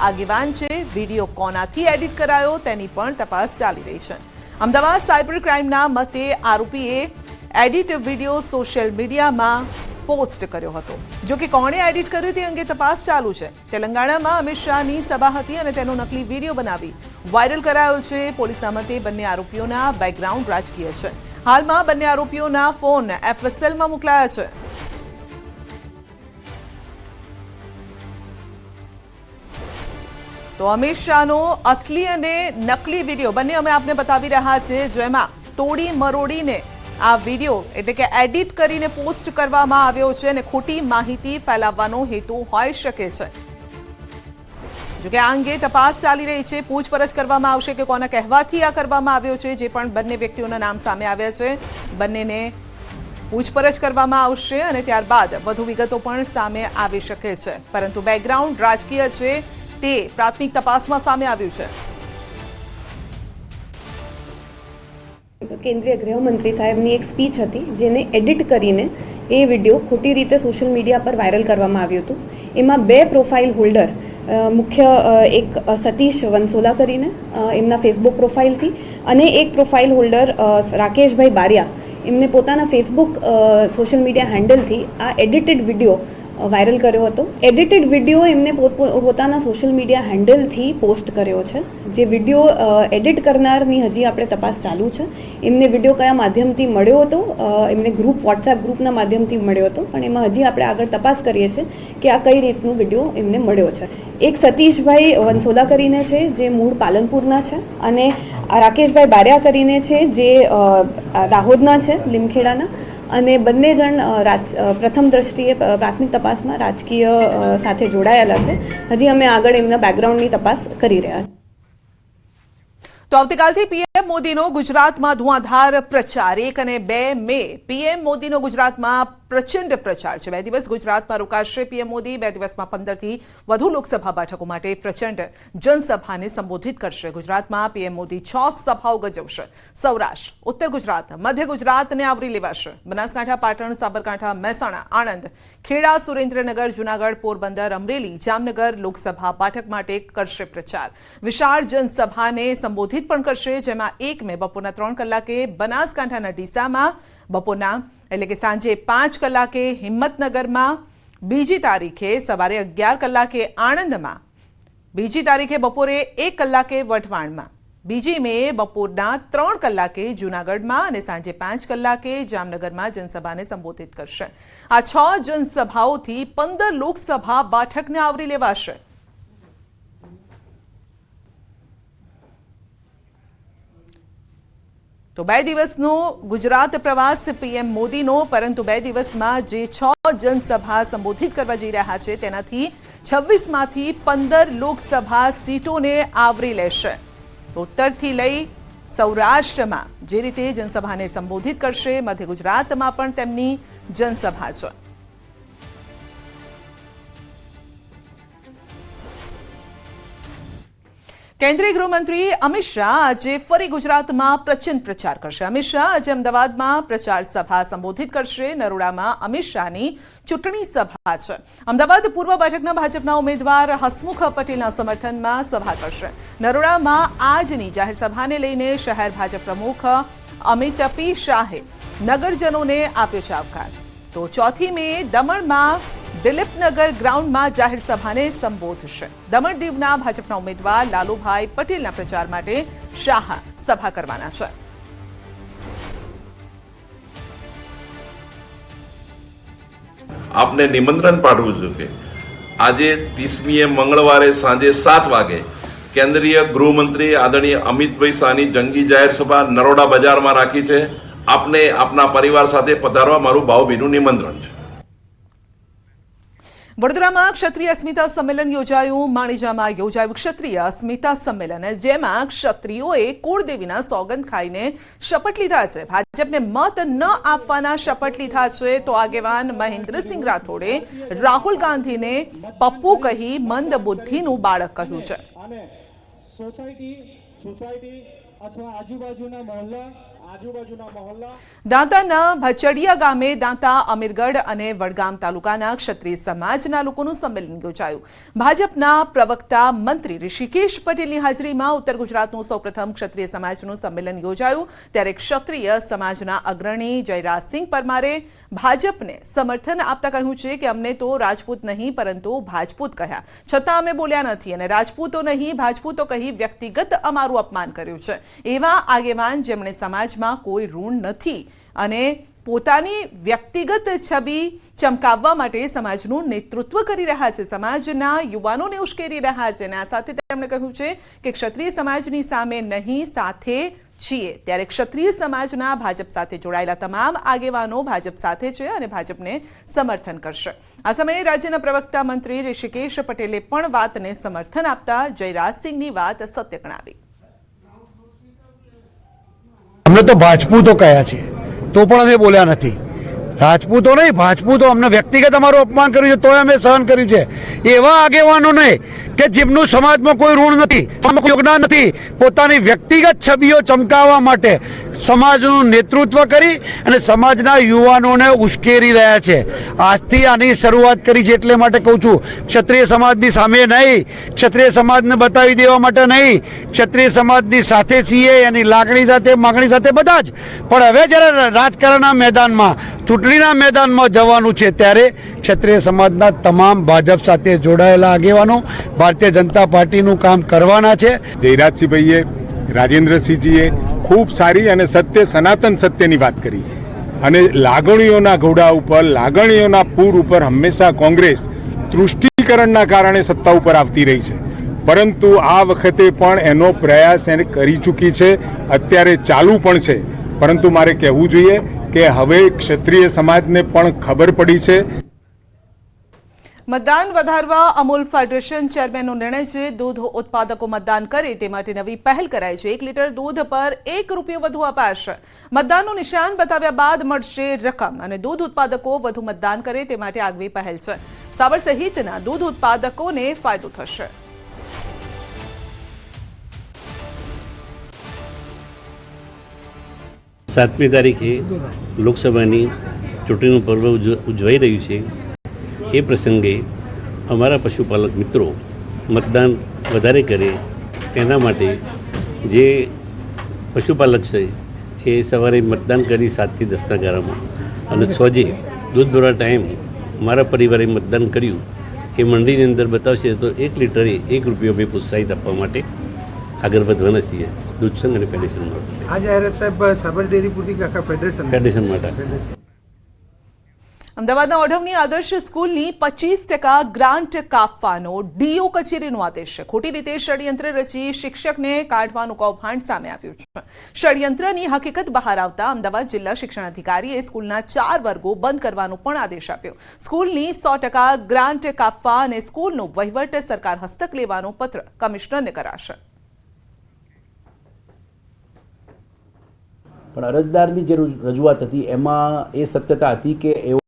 આગેવાન છે। Video કોનાથી edit કરાયો તેની પણ તપાસ ચાલી રહી છે। અમદાવાદ સાયબર ક્રાઇમના મતે આરોપીએ એડિટ વિડીયો સોશિયલ મીડિયામાં પોસ્ટ કર્યો હતો। જો કે કોણે એડિટ કર્યું તે અંગે તપાસ ચાલુ છે। તેલંગાણામાં અમિત શાહની સભા હતી અને તેનો નકલી વિડીયો બનાવી વાયરલ કરાયો છે। પોલીસના મતે બંને આરોપીઓના બેકગ્રાઉન્ડ રાજકીય છે। હાલમાં બંને આરોપીઓના ફોન એફએસએલમાં મોકલાયા છે। તો અમિત શાહનો અસલી અને નકલી વિડીયો બંને અમે આપને બતાવી રહ્યા છે, જેમાં તોડી મરોડીને આ વિડીયો એટલે કે એડિટ કરીને પોસ્ટ કરવામાં આવ્યો છે અને ખોટી માહિતી ફેલાવવાનો હેતુ હોઈ શકે છે। જો કે આ અંગે તપાસ ચાલી રહી છે। પૂછપરછ કરવામાં આવશે કે કોના કહેવાથી આ કરવામાં આવ્યો છે। જે પણ બંને વ્યક્તિઓના નામ સામે આવ્યા છે બંનેને પૂછપરછ કરવામાં આવશે અને ત્યારબાદ વધુ વિગતો પણ સામે આવી શકે છે, પરંતુ બેકગ્રાઉન્ડ રાજકીય છે તે પ્રાથમિક તપાસમાં સામે આવ્યું છે। કેન્દ્રીય ગૃહમંત્રી સાહેબની એક સ્પીચ હતી જેને એડિટ કરીને એ વિડીયો ખોટી રીતે સોશિયલ મીડિયા પર વાયરલ કરવામાં આવ્યું હતું। એમાં બે પ્રોફાઇલ હોલ્ડર મુખ્ય એક સતીશ વંસોલા કરીને એમના ફેસબુક પ્રોફાઇલથી અને એક પ્રોફાઇલ હોલ્ડર રાકેશભાઈ બારિયા એમને પોતાના ફેસબુક સોશિયલ મીડિયા હેન્ડલથી આ એડિટેડ વિડીયો વાયરલ કર્યો હતો। એડિટેડ વિડીયો એમને પોતાના સોશિયલ મીડિયા હેન્ડલથી પોસ્ટ કર્યો છે। જે વિડીયો એડિટ કરનારની હજી આપણે તપાસ ચાલુ છે। એમને વિડીયો કયા માધ્યમથી મળ્યો હતો, એમને વોટ્સએપ ગ્રુપના માધ્યમથી મળ્યો હતો, પણ એમાં હજી આપણે આગળ તપાસ કરીએ છીએ કે આ કઈ રીતનો વિડીયો એમને મળ્યો છે। એક સતીશભાઈ વંસોલા કરીને છે જે મૂળ પાલનપુરના છે અને રાકેશભાઈ બારિયા કરીને છે જે દાહોદના છે, લીમખેડાના, અને બંને જણ પ્રથમ દ્રષ્ટિએ પ્રાથમિક તપાસમાં રાજકીય સાથે જોડાયેલા છે। હજી અમે આગળ એમના બેકગ્રાઉન્ડની તપાસ કરી રહ્યા છીએ। તો આવતીકાલથી પીએમ મોદીનો ગુજરાતમાં ધુઆંધાર પ્રચાર। 1 અને 2 મે પીએમ મોદીનો ગુજરાતમાં પ્રચંડ પ્રચાર છે। 2 દિવસ ગુજરાતમાં રોકાશે પીએમ મોદી। 2 દિવસમાં 15થી વધુ લોકસભા બેઠકો માટે પ્રચંડ જનસભાને સંબોધિત કરશે। ગુજરાતમાં પીએમ મોદી 6 સભાઓ ગજવશે। સૌરાષ્ટ્ર, ઉત્તર ગુજરાત, મધ્ય ગુજરાતને આવરી લેવાશે। બનાસકાંઠા, પાટણ, સાબરકાંઠા, મહેસાણા, આણંદ, ખેડા, સુરેન્દ્રનગર, જૂનાગઢ, પોરબંદર, અમરેલી, જામનગર લોકસભા બેઠક માટે કરશે પ્રચાર। વિશાળ જનસભાને સંબોધિત પણ કરશે, જેમાં 1 મે બપોરના 3 કલાકે બનાસકાંઠાના ડીસામાં, બપોરના એટલે કે સાંજે 5 કલાકે હિંમતનગરમાં, બીજી તારીખે સવારે 11 કલાકે આણંદમાં, બીજી તારીખે બપોરે 1 કલાકે વઢવાણમાં, બીજી મે બપોરના 3 કલાકે જૂનાગઢમાં અને સાંજે 5 કલાકે જામનગરમાં જનસભાને સંબોધિત કરશે। આ 6 જનસભાઓથી 15 લોકસભા બેઠકને આવરી લેવાશે। તો 2 દિવસનો ગુજરાત પ્રવાસ પીએમ મોદીનો, પરંતુ 2 દિવસમાં જે 6 જનસભા સંબોધિત કરવા જઈ રહ્યા છે તેનાથી 26માંથી 15 લોકસભા સીટોને આવરી લેશે। ઉત્તરથી લઈ સૌરાષ્ટ્રમાં જે રીતે જનસભાને સંબોધિત કરશે, મધ્ય ગુજરાતમાં પણ તેમની જનસભા છે। કેન્દ્રીય ગૃહમંત્રી અમિત શાહ આજે ફરી ગુજરાતમાં પ્રચંડ પ્રચાર કરશે। અમિત શાહ આજે અમદાવાદમાં પ્રચાર સભા સંબોધિત કરશે। નરોડામાં અમિત શાહની ચૂંટણી સભા છે। અમદાવાદ પૂર્વ બેઠકના ભાજપના ઉમેદવાર હસમુખ પટેલના સમર્થનમાં સભા કરશે। નરોડામાં આજની જાહેર સભાને લઈને શહેર ભાજપ પ્રમુખ અમિત પી શાહે નગરજનોને આપ્યો છે આવકાર। તો 4 મે દમણમાં દિલીપનગર ગ્રાઉન્ડમાં જાહેર સભાને સંબોધશે। દમણ દીવના ભાજપના ઉમેદવાર લાલુભાઈ પટેલના પ્રચાર માટે શાહ સભા કરવાના છે। આપને નિમંત્રણ પાઠવું છું કે આજે 30મીએ મંગળવારે સાંજે 7 વાગે કેન્દ્રીય ગૃહમંત્રી આદરણીય અમિતભાઈ શાહની જંગી જાહેર સભા નરોડા બજારમાં રાખી છે। આપને આપના પરિવાર સાથે પધારવા મારું ભાવભીનું નિમંત્રણ છે। વડોદરામાં ક્ષત્રિય અસ્મિતા સંમેલન યોજાયું। માણીજામાં યોજાયું ક્ષત્રિય અસ્મિતા સંમેલન, જેમાં ક્ષત્રિયોએ કુળદેવીના સોગંદ ખાઈને શપથ લીધા છે। ભાજપને મત ન આપવાના શપથ લીધા છે। તો આગેવાન મહેન્દ્રસિંહ રાઠોડે રાહુલ ગાંધીને પપ્પુ કહી મંદ બુદ્ધિનું બાળક કહ્યું છે। સોસાયટી અથવા આજુબાજુના મહોલ્લા દાંતાના ભચડિયા ગામે દાંતા અમીરગઢ અને વડગામ તાલુકાના ક્ષત્રિય સમાજના લોકોનું સંમેલન યોજાયું. ભાજપના પ્રવક્તા મંત્રી ઋષિકેશ પટેલની હાજરીમાં ઉત્તર ગુજરાતનું સૌપ્રથમ ક્ષત્રિય સમાજનું સંમેલન યોજાયું. ત્યારે ક્ષત્રિય સમાજના અગ્રણી જયરાજસિંહ પરમારે ભાજપને સમર્થન આપતા કહ્યું છે કે અમને તો રાજપૂત નહીં પરંતુ ભાજપૂત કહ્યા, છતાં અમે બોલ્યા નથી અને રાજપૂતો નહીં ભાજપૂતો કહી વ્યક્તિગત અમારું અપમાન કર્યું છે. એવા આગેવાન જેમણે સમાજમાં કોઈ ઋણ નથી અને પોતાની વ્યક્તિગત છબી ચમકાવવા માટે સમાજનું નેતૃત્વ કરી રહ્યા છે, સમાજના યુવાનોને ઉશ્કેરી રહ્યા છે અને આ સાથે તેમણે કહ્યું છે કે ક્ષત્રિય સમાજની સામે નહીં સાથે છીએ. ત્યારે ક્ષત્રિય સમાજના ભાજપ સાથે જોડાયેલા તમામ આગેવાનો ભાજપ સાથે છે અને ભાજપને સમર્થન કરશે. આ સમયે રાજ્યના પ્રવક્તા મંત્રી ઋષિકેશ પટેલે પણ વાતને સમર્થન આપતા જયરાજસિંહની વાત સત્ય ગણાવી. અમને તો ભાજપૂતો કહ્યા છે તો પણ અમે બોલ્યા નથી. રાજપૂતો નહીં ભાજપૂતો અમને વ્યક્તિગત અમારું અપમાન કર્યું છે તોય અમે સહન કર્યું છે. એવા આગેવાનોને કે જેમનું સમાજમાં કોઈ ઋણ નથી, યોગદાન નથી, પોતાની વ્યક્તિગત છબીઓ ચમકાવવા માટે સમાજનું નેતૃત્વ કરી અને સમાજના યુવાનોને ઉશ્કેરી રહ્યા છે. આજથી આની શરૂઆત કરી છે એટલે માટે કહું છું, ક્ષત્રિય સમાજની સામે નહીં, ક્ષત્રિય સમાજને બતાવી દેવા માટે નહીં, ક્ષત્રિય સમાજની સાથે છીએ, એની લાગણી સાથે માગણી સાથે બધા જ. પણ હવે જ્યારે રાજકારણના મેદાનમાં ચૂંટણીના મેદાનમાં જવાનું છે ત્યારે ક્ષત્રિય સમાજના તમામ ભાજપ સાથે જોડાયેલા આગેવાનો ભારતીય જનતા પાર્ટીનું કામ કરવાના છે. જયરાજસિંહભાઈએ રાજેન્દ્રસિંહજીએ ખૂબ સારી અને સત્ય સનાતન સત્યની વાત કરી અને લાગણીઓના ઘોડા ઉપર લાગણીઓના પૂર ઉપર હંમેશા કોંગ્રેસ તૃષ્ટિકરણના કારણે સત્તા ઉપર આવતી રહી છે, પરંતુ આ વખતે પણ એનો પ્રયાસ એને કરી ચૂકી છે, અત્યારે ચાલુ પણ છે. પરંતુ મારે કહેવું જોઈએ કે હવે ક્ષત્રિય સમાજને પણ ખબર પડી છે. મતદાન વધારવા અમૂલ ફેડરેશન ચેરમેનનો નિર્ણય છે. દૂધ ઉત્પાદકો મતદાન કરે તે માટે નવી પહેલ કરાઈ છે. 1 લીટર દૂધ પર ₹1 વધુ અપાશે. મતદાનનું નિશાન બતાવ્યા બાદ મળશે રકમ અને દૂધ ઉત્પાદકો વધુ મતદાન કરે તે માટે આગવી પહેલ છે. સાબર સહિતના દૂધ ઉત્પાદકોને ફાયદો થશે. સાતમી તારીખે લોકસભાની ચૂંટણીનું પર્વ ઉજવાઈ રહ્યું છે. એ પ્રસંગે અમારા પશુપાલક મિત્રો મતદાન વધારે કરે તેના માટે જે પશુપાલક છે એ સવારે મતદાન કરી 7 થી 10ના ગાળામાં અને સોજે દૂધ ભરવા ટાઈમ મારા પરિવારે મતદાન કર્યું એ મંડીની અંદર બતાવશે તો 1 લીટરે ₹1 અમે પ્રોત્સાહિત આપવા માટે આગળ વધવાના છીએ દૂધ સંઘ અને ફેડરેશન માટે. આ જાહેરાત સાહેબ સાબર ડેરી પૂરતી કે આખા ફેડરેશન માટે. અમદાવાદના ઓઢવની આદર્શ સ્કૂલની 25% ગ્રાન્ટ કાપવાનો ડીઓ કચેરીનો આદેશ છે. ખોટી રીતે ષડયંત્ર રચી શિક્ષકને કાઢવાનું કૌભાંડ સામે આવ્યું છે. ષડયંત્રની હકીકત બહાર આવતા અમદાવાદ જિલ્લા શિક્ષણ અધિકારીએ સ્કૂલના 4 વર્ગો બંધ કરવાનો પણ આદેશ આપ્યો. સ્કૂલની 100% ગ્રાન્ટ કાપવા અને સ્કૂલનો વહીવટ સરકાર હસ્તક લેવાનો પત્ર કમિશનરને કરાશે. પણ અરજદારની જે રજૂઆત હતી એમાં એ સત્યતા હતી કે એવો